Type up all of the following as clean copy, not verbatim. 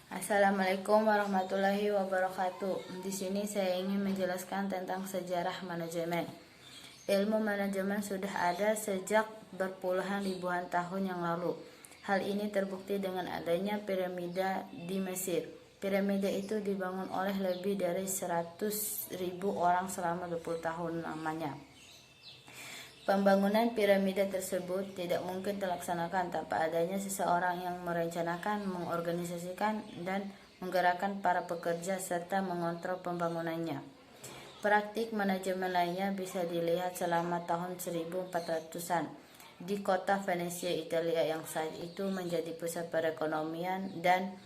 Assalamualaikum warahmatullahi wabarakatuh. Di sini saya ingin menjelaskan tentang sejarah manajemen. Ilmu manajemen sudah ada sejak berpuluhan ribuan tahun yang lalu. Hal ini terbukti dengan adanya piramida di Mesir. Piramida itu dibangun oleh lebih dari 100.000 orang selama 20 tahun lamanya. Pembangunan piramida tersebut tidak mungkin terlaksanakan tanpa adanya seseorang yang merencanakan, mengorganisasikan, dan menggerakkan para pekerja serta mengontrol pembangunannya. Praktik manajemen lainnya bisa dilihat selama tahun 1400-an di kota Venesia, Italia yang saat itu menjadi pusat perekonomian dan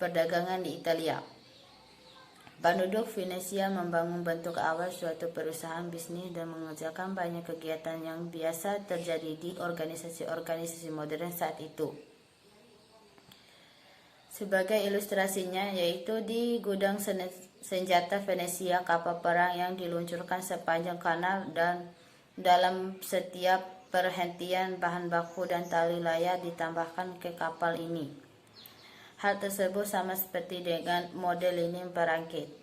perdagangan di Italia. Penduduk Venesia membangun bentuk awal suatu perusahaan bisnis dan mengerjakan banyak kegiatan yang biasa terjadi di organisasi-organisasi modern saat itu. Sebagai ilustrasinya, yaitu di gudang senjata Venesia, kapal perang yang diluncurkan sepanjang kanal dan dalam setiap perhentian bahan baku dan tali layar ditambahkan ke kapal ini. Hal tersebut sama seperti dengan model lini perakit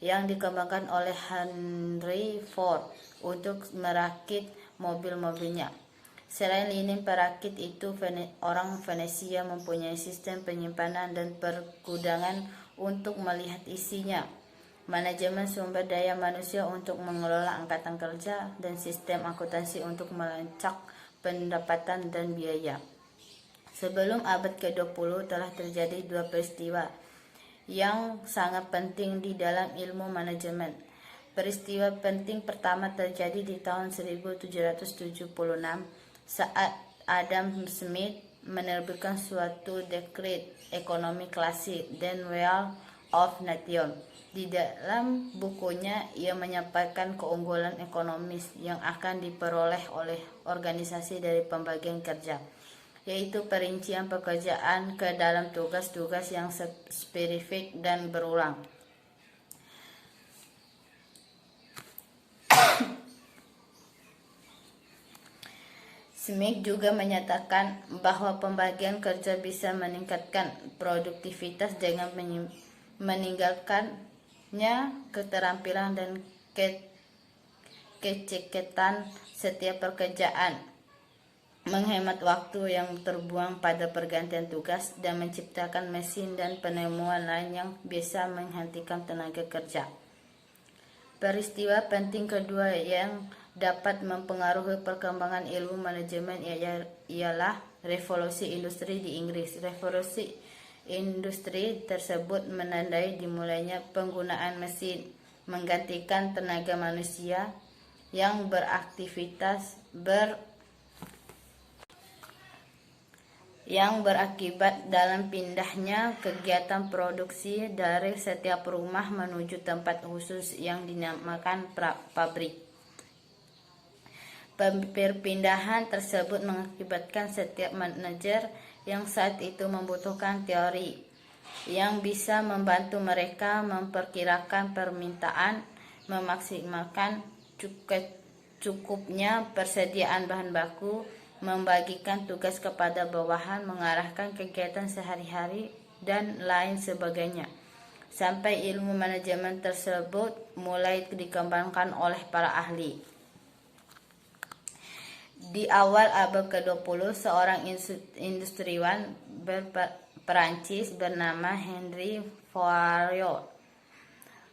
yang dikembangkan oleh Henry Ford untuk merakit mobil-mobilnya. Selain lini perakit itu, orang Venesia mempunyai sistem penyimpanan dan pergudangan untuk melihat isinya, manajemen sumber daya manusia untuk mengelola angkatan kerja, dan sistem akuntansi untuk melacak pendapatan dan biaya. Sebelum abad ke-20 telah terjadi dua peristiwa yang sangat penting di dalam ilmu manajemen. Peristiwa penting pertama terjadi di tahun 1776 saat Adam Smith menerbitkan suatu dekret ekonomi klasik, The Wealth of Nations. Di dalam bukunya, ia menyampaikan keunggulan ekonomis yang akan diperoleh oleh organisasi dari pembagian kerja, yaitu perincian pekerjaan ke dalam tugas-tugas yang spesifik dan berulang. Smith juga menyatakan bahwa pembagian kerja bisa meningkatkan produktivitas dengan meninggalkannya keterampilan dan keceketan setiap pekerjaan, menghemat waktu yang terbuang pada pergantian tugas, dan menciptakan mesin dan penemuan lain yang bisa menghentikan tenaga kerja. Peristiwa penting kedua yang dapat mempengaruhi perkembangan ilmu manajemen ialah revolusi industri di Inggris. Revolusi industri tersebut menandai dimulainya penggunaan mesin menggantikan tenaga manusia yang yang berakibat dalam pindahnya kegiatan produksi dari setiap rumah menuju tempat khusus yang dinamakan pabrik. Perpindahan tersebut mengakibatkan setiap manajer yang saat itu membutuhkan teori yang bisa membantu mereka memperkirakan permintaan, memaksimalkan cukupnya persediaan bahan baku, membagikan tugas kepada bawahan, mengarahkan kegiatan sehari-hari, dan lain sebagainya. Sampai ilmu manajemen tersebut mulai dikembangkan oleh para ahli. Di awal abad ke-20, seorang industriwan Perancis bernama Henry Fayol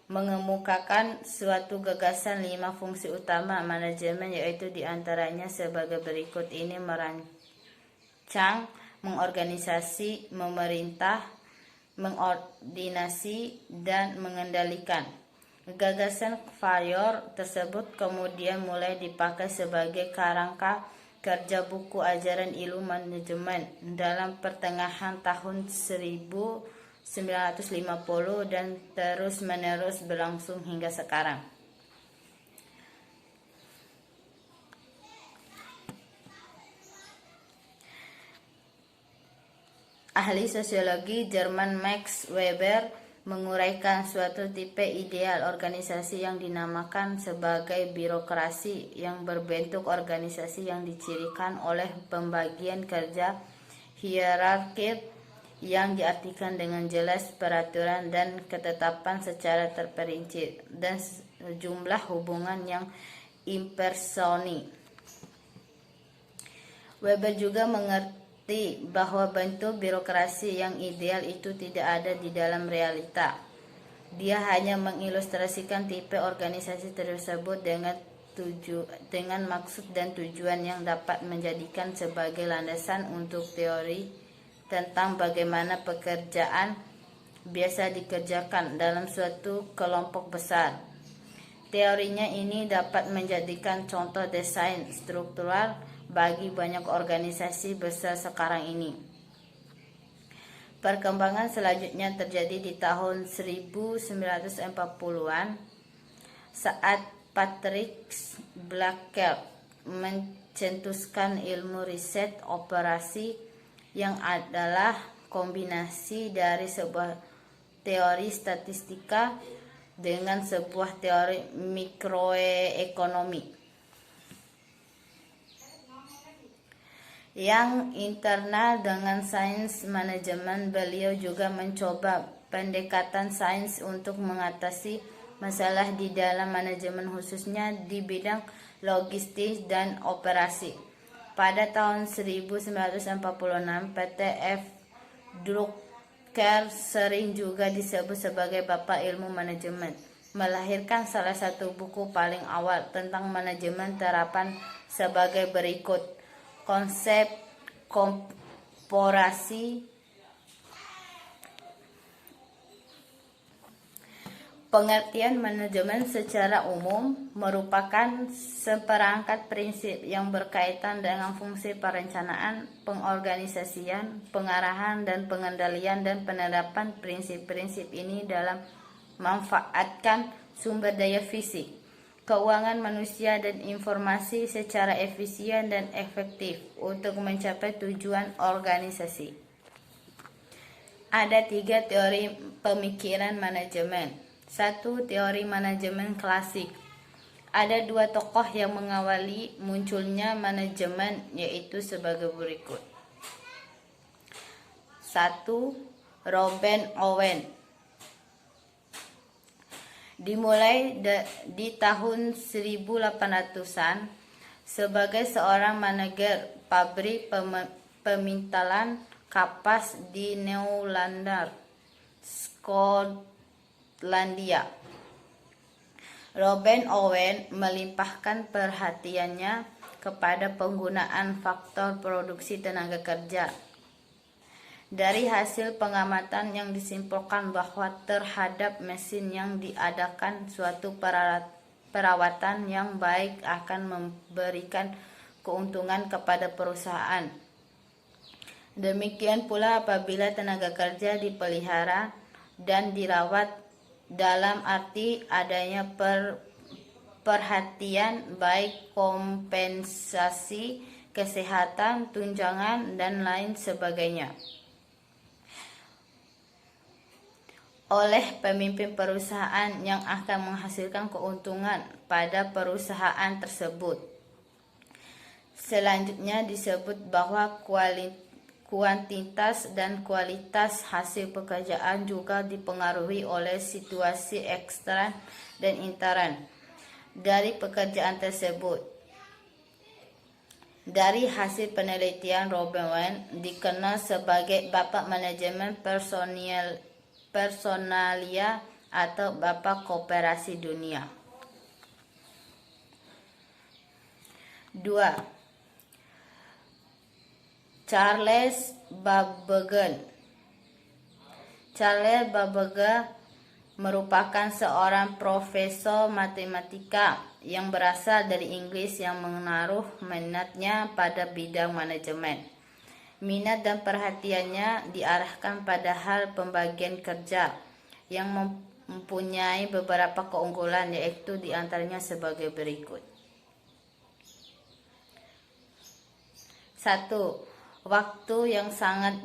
mengemukakan suatu gagasan 5 fungsi utama manajemen, yaitu diantaranya sebagai berikut ini: merancang, mengorganisasi, memerintah, mengordinasi, dan mengendalikan. Gagasan Fayol tersebut kemudian mulai dipakai sebagai kerangka kerja buku ajaran ilmu manajemen dalam pertengahan tahun 1950 dan terus-menerus berlangsung hingga sekarang. Ahli sosiologi Jerman Max Weber menguraikan suatu tipe ideal organisasi yang dinamakan sebagai birokrasi yang berbentuk organisasi yang dicirikan oleh pembagian kerja hierarkis yang diartikan dengan jelas peraturan dan ketetapan secara terperinci dan sejumlah hubungan yang impersoni. Weber juga mengerti bahwa bentuk birokrasi yang ideal itu tidak ada di dalam realita. Dia hanya mengilustrasikan tipe organisasi tersebut dengan maksud dan tujuan yang dapat menjadikan sebagai landasan untuk teori tentang bagaimana pekerjaan biasa dikerjakan dalam suatu kelompok besar. Teorinya ini dapat menjadikan contoh desain struktural bagi banyak organisasi besar sekarang ini. Perkembangan selanjutnya terjadi di tahun 1940-an saat Patrick Blackell mencetuskan ilmu riset operasi yang adalah kombinasi dari sebuah teori statistika dengan sebuah teori mikroekonomi. Yang internal dengan sains manajemen, beliau juga mencoba pendekatan sains untuk mengatasi masalah di dalam manajemen, khususnya di bidang logistik dan operasi. Pada tahun 1946, PT F. Drucker, sering juga disebut sebagai Bapak Ilmu Manajemen, melahirkan salah satu buku paling awal tentang manajemen terapan sebagai berikut: Konsep Korporasi. Pengertian manajemen secara umum merupakan seperangkat prinsip yang berkaitan dengan fungsi perencanaan, pengorganisasian, pengarahan, dan pengendalian dan penerapan prinsip-prinsip ini dalam memanfaatkan sumber daya fisik, keuangan manusia, dan informasi secara efisien dan efektif untuk mencapai tujuan organisasi. Ada 3 teori pemikiran manajemen. 1. Teori manajemen klasik. Ada 2 tokoh yang mengawali munculnya manajemen, yaitu sebagai berikut. 1. Robert Owen. Dimulai di tahun 1800-an sebagai seorang manajer pabrik pemintalan kapas di Newlander, Skotlandia. Robert Owen melimpahkan perhatiannya kepada penggunaan faktor produksi tenaga kerja. Dari hasil pengamatan yang disimpulkan bahwa terhadap mesin yang diadakan suatu perawatan yang baik akan memberikan keuntungan kepada perusahaan. Demikian pula apabila tenaga kerja dipelihara dan dirawat dalam arti adanya perhatian baik, kompensasi, kesehatan, tunjangan, dan lain sebagainya oleh pemimpin perusahaan yang akan menghasilkan keuntungan pada perusahaan tersebut. Selanjutnya disebut bahwa kuantitas dan kualitas hasil pekerjaan juga dipengaruhi oleh situasi ekstern dan intern dari pekerjaan tersebut. Dari hasil penelitian, Robert Owen dikenal sebagai Bapak Manajemen Personalia atau Bapak Koperasi Dunia. 2. Charles Babbage. Charles Babbage merupakan seorang profesor matematika yang berasal dari Inggris yang menaruh minatnya pada bidang manajemen. Minat dan perhatiannya diarahkan pada hal pembagian kerja yang mempunyai beberapa keunggulan, yaitu diantaranya sebagai berikut. 1. Waktu yang sangat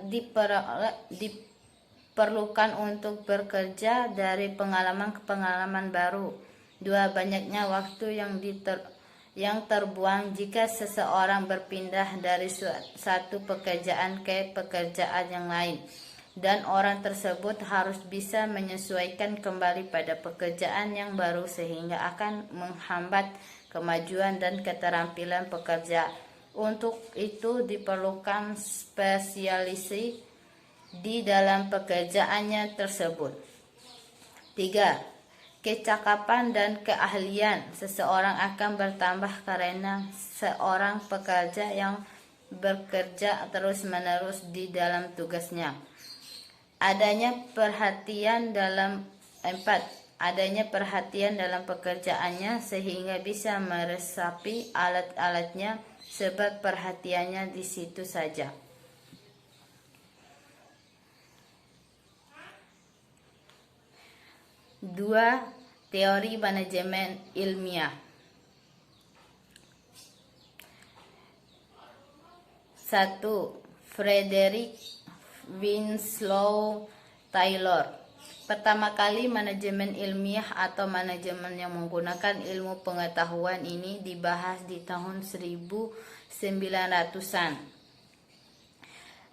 diperlukan untuk bekerja dari pengalaman ke pengalaman baru. 2. Banyaknya waktu yang terbuang jika seseorang berpindah dari satu pekerjaan ke pekerjaan yang lain. dan orang tersebut harus bisa menyesuaikan kembali pada pekerjaan yang baru sehingga akan menghambat kemajuan dan keterampilan pekerja. Untuk itu diperlukan spesialisasi di dalam pekerjaannya tersebut. 3. Kecakapan dan keahlian seseorang akan bertambah karena seorang pekerja yang bekerja terus-menerus di dalam tugasnya. Adanya perhatian dalam pekerjaannya sehingga bisa meresapi alat-alatnya sebab perhatiannya di situ saja. 2. Teori manajemen ilmiah. 1. Frederick Winslow Taylor. Pertama kali manajemen ilmiah atau manajemen yang menggunakan ilmu pengetahuan ini dibahas di tahun 1900-an.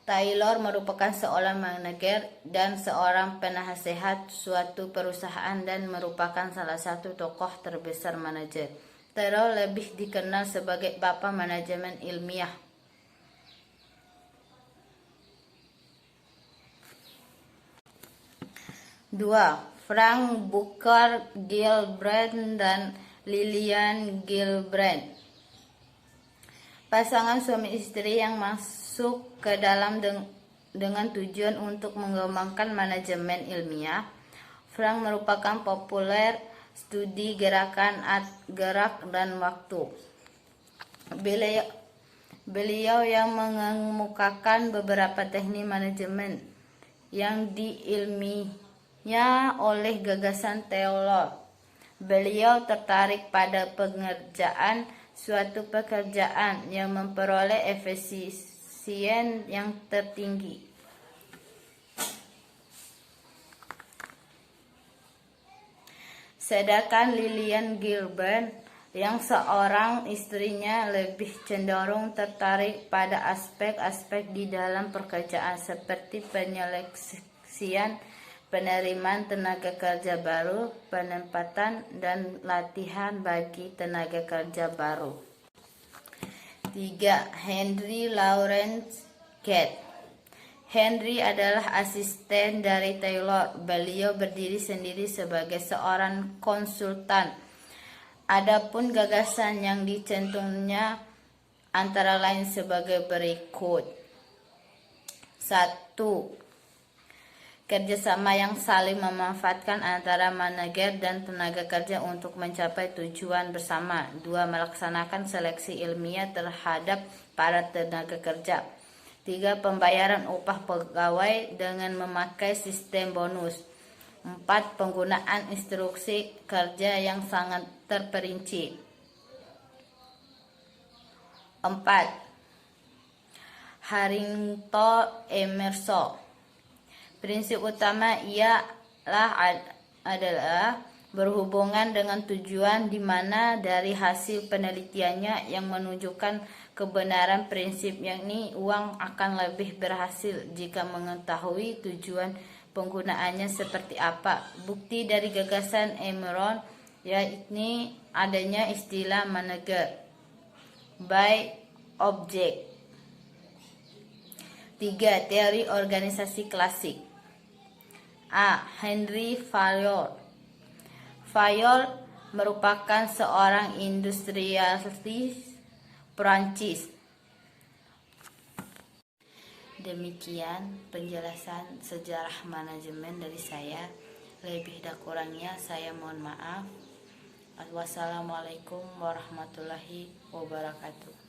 Taylor merupakan seorang manajer dan seorang penasehat suatu perusahaan dan merupakan salah satu tokoh terbesar manajer. Taylor lebih dikenal sebagai Bapak Manajemen Ilmiah. 2. Frank Booker Gilbrand dan Lillian Gilbrand. Pasangan suami istri yang masuk ke dalam dengan tujuan untuk mengembangkan manajemen ilmiah. Frank merupakan populer studi gerakan gerak dan waktu. Beliau yang mengemukakan beberapa teknik manajemen yang diilminya oleh gagasan Taylor. Beliau tertarik pada pengerjaan suatu pekerjaan yang memperoleh efisien yang tertinggi. Sedangkan Lillian Gilbrand yang seorang istrinya lebih cenderung tertarik pada aspek-aspek di dalam pekerjaan seperti penyeleksian, penerimaan tenaga kerja baru, penempatan, dan latihan bagi tenaga kerja baru. 3. Henry Lawrence Gates. Henry adalah asisten dari Taylor. Beliau berdiri sendiri sebagai seorang konsultan. Adapun gagasan yang dicentumnya antara lain sebagai berikut. 1. Kerjasama yang saling memanfaatkan antara manajer dan tenaga kerja untuk mencapai tujuan bersama. 2. Melaksanakan seleksi ilmiah terhadap para tenaga kerja. 3. Pembayaran upah pegawai dengan memakai sistem bonus. 4. Penggunaan instruksi kerja yang sangat terperinci. 4. Harrington Emerson. Prinsip utama adalah berhubungan dengan tujuan di mana dari hasil penelitiannya yang menunjukkan kebenaran prinsip yakni uang akan lebih berhasil jika mengetahui tujuan penggunaannya seperti apa. Bukti dari gagasan Emerson yakni adanya istilah manager by object. 3. Teori organisasi klasik. A. Henry Fayol. Fayol merupakan seorang industrialis Prancis. Demikian penjelasan sejarah manajemen dari saya. Lebih dan kurangnya saya mohon maaf. Wassalamualaikum warahmatullahi wabarakatuh.